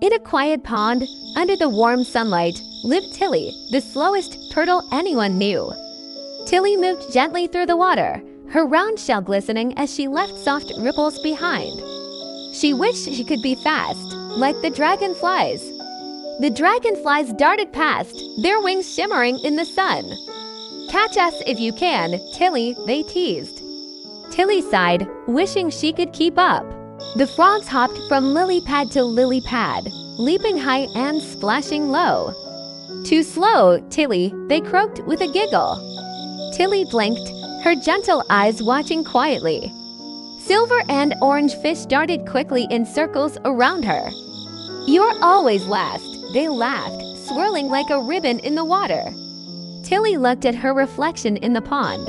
In a quiet pond, under the warm sunlight, lived Tilly, the slowest turtle anyone knew. Tilly moved gently through the water, her round shell glistening as she left soft ripples behind. She wished she could be fast, like the dragonflies. The dragonflies darted past, their wings shimmering in the sun. "Catch us if you can, Tilly," they teased. Tilly sighed, wishing she could keep up. The frogs hopped from lily pad to lily pad, leaping high and splashing low. "Too slow, Tilly," they croaked with a giggle. Tilly blinked, her gentle eyes watching quietly. Silver and orange fish darted quickly in circles around her. "You're always last," they laughed, swirling like a ribbon in the water. Tilly looked at her reflection in the pond.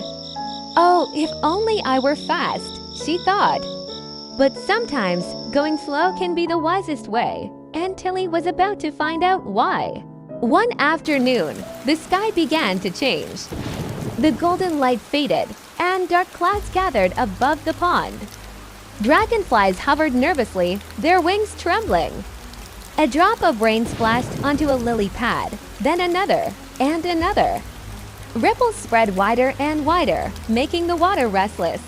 "Oh, if only I were fast," she thought. But sometimes, going slow can be the wisest way, and Tilly was about to find out why. One afternoon, the sky began to change. The golden light faded, and dark clouds gathered above the pond. Dragonflies hovered nervously, their wings trembling. A drop of rain splashed onto a lily pad, then another, and another. Ripples spread wider and wider, making the water restless.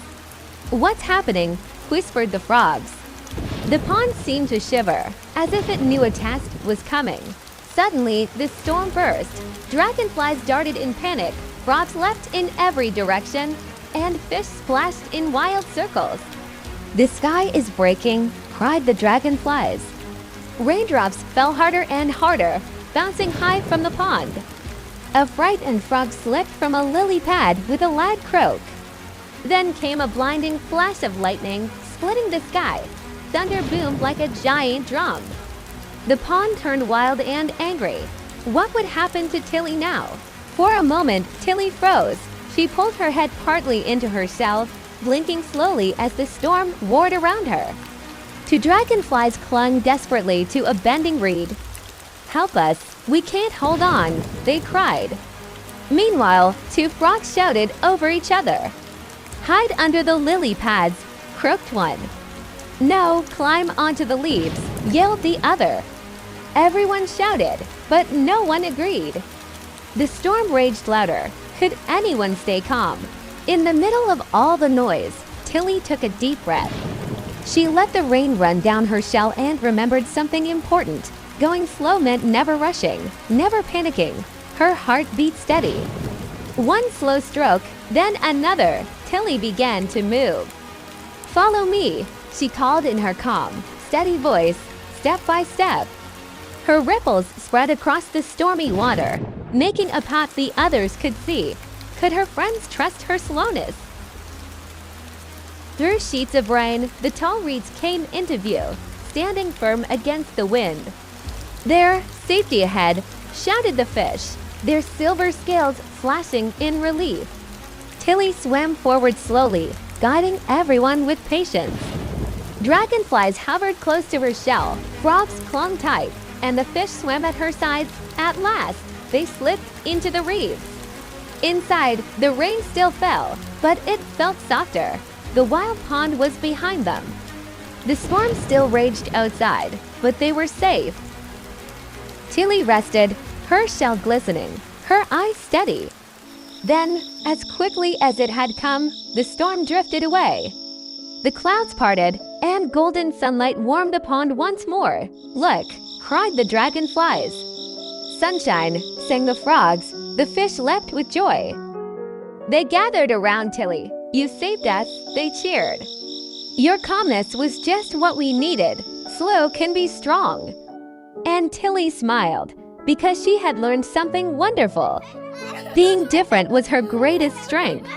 "What's happening?" whispered the frogs. The pond seemed to shiver, as if it knew a test was coming. Suddenly, the storm burst. Dragonflies darted in panic, frogs leapt in every direction, and fish splashed in wild circles. "The sky is breaking," cried the dragonflies. Raindrops fell harder and harder, bouncing high from the pond. A frightened frog slipped from a lily pad with a loud croak. Then came a blinding flash of lightning, splitting the sky. Thunder boomed like a giant drum. The pond turned wild and angry. What would happen to Tilly now? For a moment, Tilly froze. She pulled her head partly into her shell, blinking slowly as the storm roared around her. Two dragonflies clung desperately to a bending reed. "Help us, we can't hold on," they cried. Meanwhile, two frogs shouted over each other. "Hide under the lily pads," croaked one. "No, climb onto the leaves," yelled the other. Everyone shouted, but no one agreed. The storm raged louder. Could anyone stay calm? In the middle of all the noise, Tilly took a deep breath. She let the rain run down her shell and remembered something important. Going slow meant never rushing, never panicking. Her heart beat steady. One slow stroke, then another. Tilly began to move. "Follow me," she called in her calm, steady voice, step by step. Her ripples spread across the stormy water, making a path the others could see. Could her friends trust her slowness? Through sheets of rain, the tall reeds came into view, standing firm against the wind. "There, safety ahead," shouted the fish, their silver scales flashing in relief. Tilly swam forward slowly, guiding everyone with patience. Dragonflies hovered close to her shell, frogs clung tight, and the fish swam at her sides. At last, they slipped into the reeds. Inside, the rain still fell, but it felt softer. The wild pond was behind them. The storm still raged outside, but they were safe. Tilly rested, her shell glistening, her eyes steady. Then, as quickly as it had come, the storm drifted away. The clouds parted, and golden sunlight warmed the pond once more. "Look," cried the dragonflies. "Sunshine," sang the frogs. The fish leapt with joy. They gathered around Tilly. "You saved us," they cheered. "Your calmness was just what we needed. Slow can be strong." And Tilly smiled, because she had learned something wonderful. Being different was her greatest strength.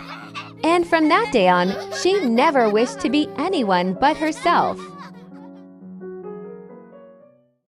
And from that day on, she never wished to be anyone but herself.